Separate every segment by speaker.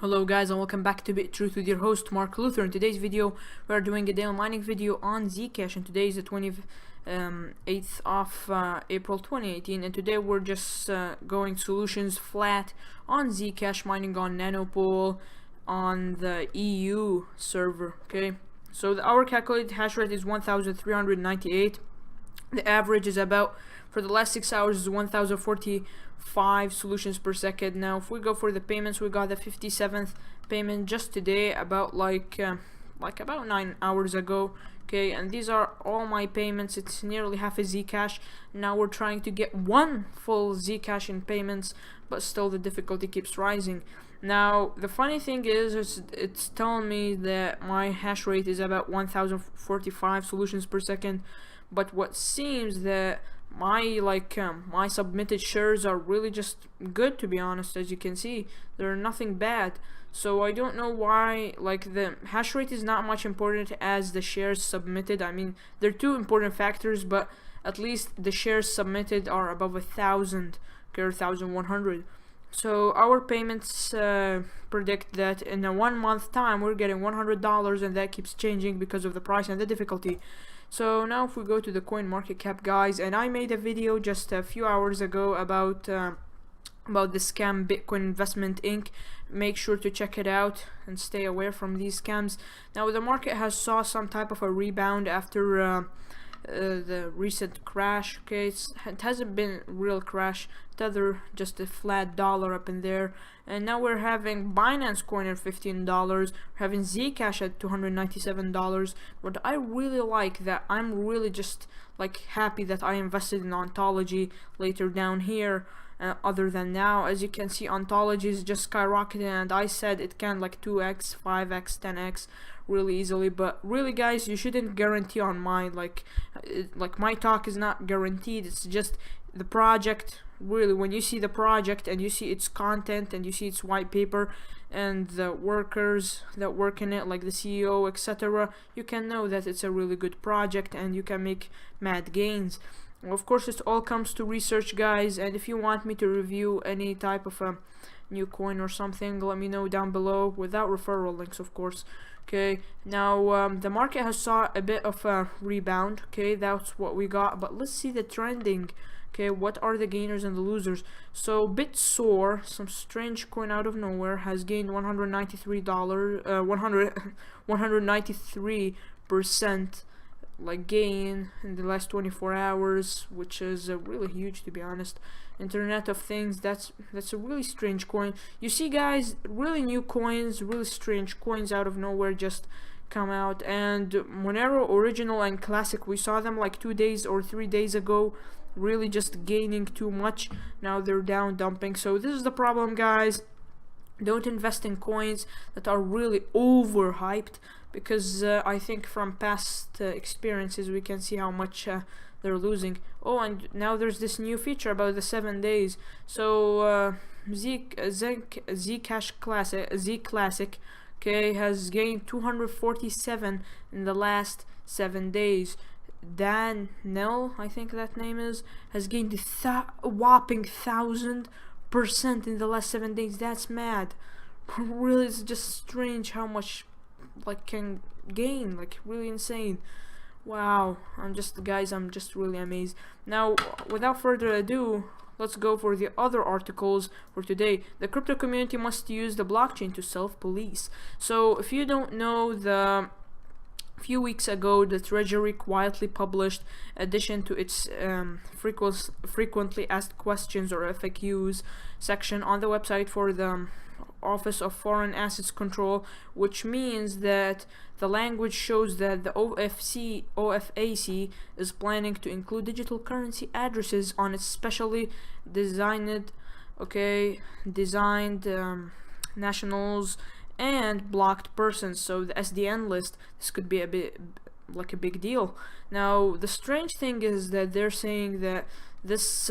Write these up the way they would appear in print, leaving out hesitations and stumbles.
Speaker 1: Hello guys, and welcome back to Bittruth with your host Mark Luther. In today's video we are doing a daily mining video on Zcash, and today is the 28th of April 2018, and today we're just going solutions flat on Zcash, mining on Nanopool on the EU server. Okay, so our calculated hash rate is 1398. The average is about, for the last 6 hours, is 1045 solutions per second. Now if we go for the payments, we got the 57th payment just today, about about 9 hours ago. Okay, and these are all my payments. It's nearly half a Zcash. Now we're trying to get one full Zcash in payments, but still the difficulty keeps rising. Now the funny thing is it's telling me that my hash rate is about 1045 solutions per second, but what seems that my my submitted shares are really just good, to be honest. As you can see, they're nothing bad. So I don't know why the hash rate is not much important as the shares submitted. I mean, they're two important factors, but at least the shares submitted are above 1,000 or 1,100. So our payments predict that in a 1 month time we're getting $100, and that keeps changing because of the price and the difficulty. So now if we go to the coin market cap, guys, and I made a video just a few hours ago about the scam Bitcoin Investment Inc. Make sure to check it out and stay away from these scams. Now the market has saw some type of a rebound after the recent crash. Okay, it hasn't been a real crash, tether just a flat dollar up in there, and now we're having Binance coin at $15, we're having Zcash at $297. What I really like, that I'm really just happy that I invested in Ontology later down here. Other than now, as you can see, Ontology is just skyrocketing, and I said it can 2x, 5x, 10x really easily. But really, guys, you shouldn't guarantee on mine. My talk is not guaranteed. It's just the project. Really, when you see the project and you see its content and you see its white paper and the workers that work in it, like the CEO, etc., you can know that it's a really good project and you can make mad gains. Of course, it all comes to research, guys, and if you want me to review any type of a new coin or something, let me know down below, without referral links, of course. Okay, now the market has saw a bit of a rebound. Okay, that's what we got, but let's see the trending. Okay, what are the gainers and the losers? So Bitsoar, some strange coin out of nowhere, has gained $193% gain in the last 24 hours, which is really huge, to be honest. Internet of Things, that's a really strange coin. You see, guys, really new coins, really strange coins out of nowhere just come out. And Monero Original and Classic, we saw them 2 days or 3 days ago, really just gaining too much. Now they're down, dumping. So this is the problem, guys. Don't invest in coins that are really overhyped, because I think from past experiences we can see how much they're losing. Oh, and now there's this new feature about the 7 days. So Zcash Classic, okay, has gained 247 in the last 7 days. Nell, I think that name is, has gained a whopping 1,000% in the last 7 days. That's mad. Really, it's just strange how much can gain, really insane. Wow, I'm just really amazed. Now, without further ado, let's go for the other articles for today. The crypto community must use the blockchain to self-police. So if you don't know, a few weeks ago the Treasury quietly published addition to its frequently asked questions, or FAQs, section on the website for the Office of Foreign Assets Control, which means that the language shows that the OFAC is planning to include digital currency addresses on its specially designed nationals and blocked persons. So the SDN list, this could be a big deal. Now the strange thing is that they're saying that this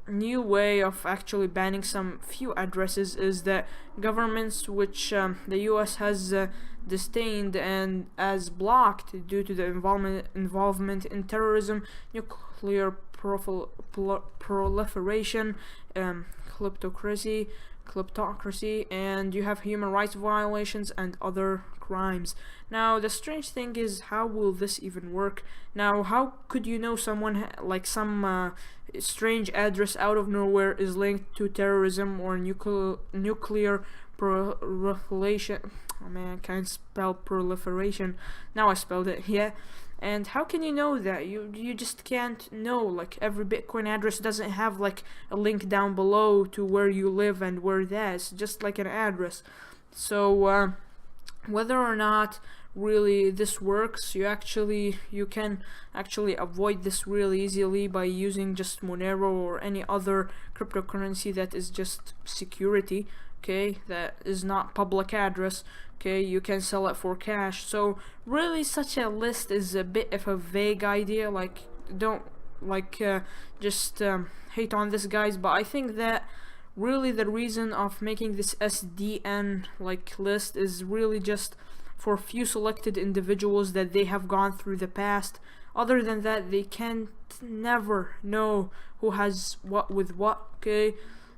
Speaker 1: new way of actually banning some few addresses is that governments which the US has disdained and as blocked due to the involvement in terrorism, nuclear proliferation, kleptocracy, kleptocracy, and you have human rights violations and other crimes. Now the strange thing is, how will this even work? Now how could you know someone like some strange address out of nowhere is linked to terrorism or nuclear proliferation? Oh man, I can't spell proliferation. Now I spelled it, yeah. And how can you know that? You just can't know. Like, every Bitcoin address doesn't have like a link down below to where you live and where that's just like an address. So whether or not really this works, you can actually avoid this really easily by using just Monero or any other cryptocurrency that is just security, okay, that is not public address. Okay, you can sell it for cash. So really such a list is a bit of a vague idea. Like, don't just hate on this, guys, but I think that really the reason of making this SDN like list is really just for few selected individuals that they have gone through the past. Other than that, they can never know who has what with what. Okay,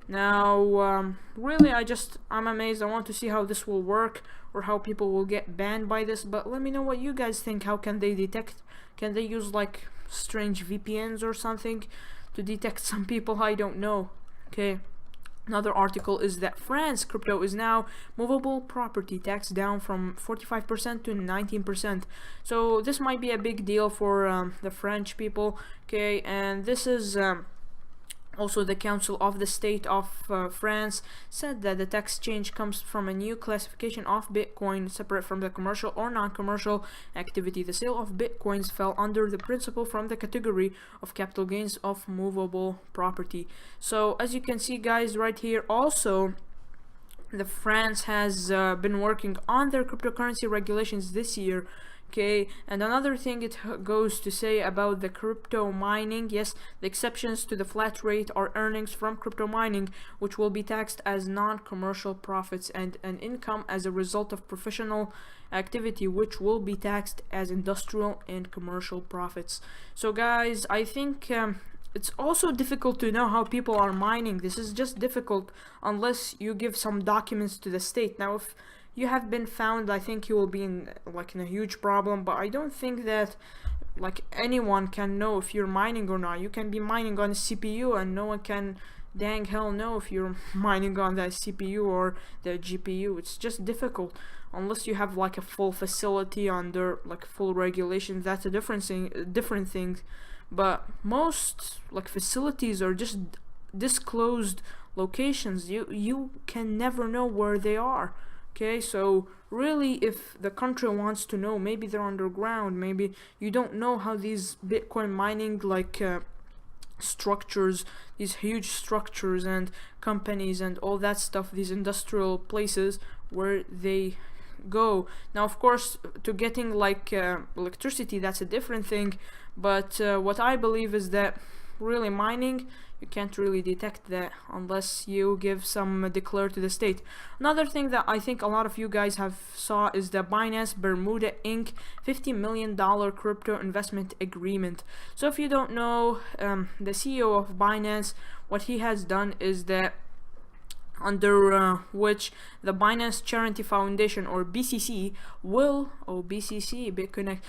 Speaker 1: now really I'm amazed. I want to see how this will work, or how people will get banned by this. But let me know what you guys think. How can they detect? Can they use like strange VPNs or something to detect some people? I don't know. Okay, another article is that France crypto is now movable property tax down from 45% to 19%. So this might be a big deal for the French people. Okay, and this is also, the Council of the State of France said that the tax change comes from a new classification of Bitcoin separate from the commercial or non-commercial activity. The sale of Bitcoins fell under the principle from the category of capital gains of movable property. So as you can see, guys, right here, also the France has been working on their cryptocurrency regulations this year. Okay, and another thing it goes to say about the crypto mining, yes, the exceptions to the flat rate are earnings from crypto mining, which will be taxed as non-commercial profits, and an income as a result of professional activity, which will be taxed as industrial and commercial profits. So guys, I think it's also difficult to know how people are mining. This is just difficult unless you give some documents to the state. Now, if you have been found, I think you will be in a huge problem, but I don't think that like anyone can know if you're mining or not. You can be mining on a CPU and no one can dang hell know if you're mining on that CPU or the GPU. It's just difficult unless you have like a full facility under like full regulation. That's a different thing. But most like facilities are just disclosed locations. You can never know where they are. Okay, so really, if the country wants to know, maybe they're underground, maybe you don't know how these Bitcoin mining like structures, these huge structures and companies and all that stuff, these industrial places, where they go. Now, of course, to getting like electricity, that's a different thing, but what I believe is that really mining, you can't really detect that unless you give some declare to the state. Another thing that I think a lot of you guys have saw is the Binance Bermuda Inc. $50 million crypto investment agreement. So if you don't know, the CEO of Binance, what he has done is that under which the Binance Charity Foundation, or BCC, will BitConnect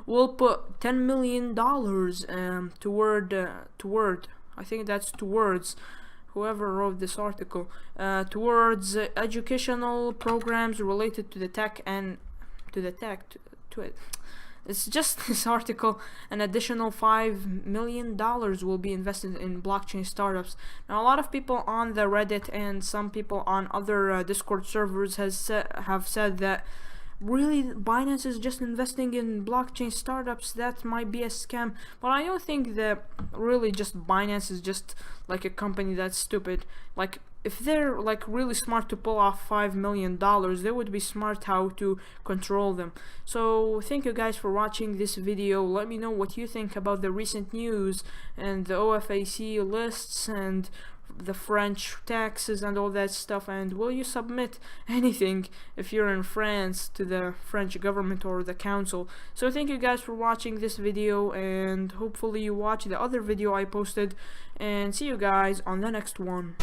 Speaker 1: will put $10 million toward I think that's towards, whoever wrote this article, towards educational programs related to the tech and to it. It's just this article. An additional $5 million will be invested in blockchain startups. Now, a lot of people on the Reddit and some people on other Discord servers have said that really Binance is just investing in blockchain startups. That might be a scam, but I don't think that really just Binance is just like a company that's stupid. Like, if they're like really smart to pull off $5 million, they would be smart how to control them. So thank you guys for watching this video. Let me know what you think about the recent news and the OFAC lists and the French taxes and all that stuff, and will you submit anything if you're in France to the French government or the council. So thank you guys for watching this video, and hopefully you watch the other video I posted, and see you guys on the next one.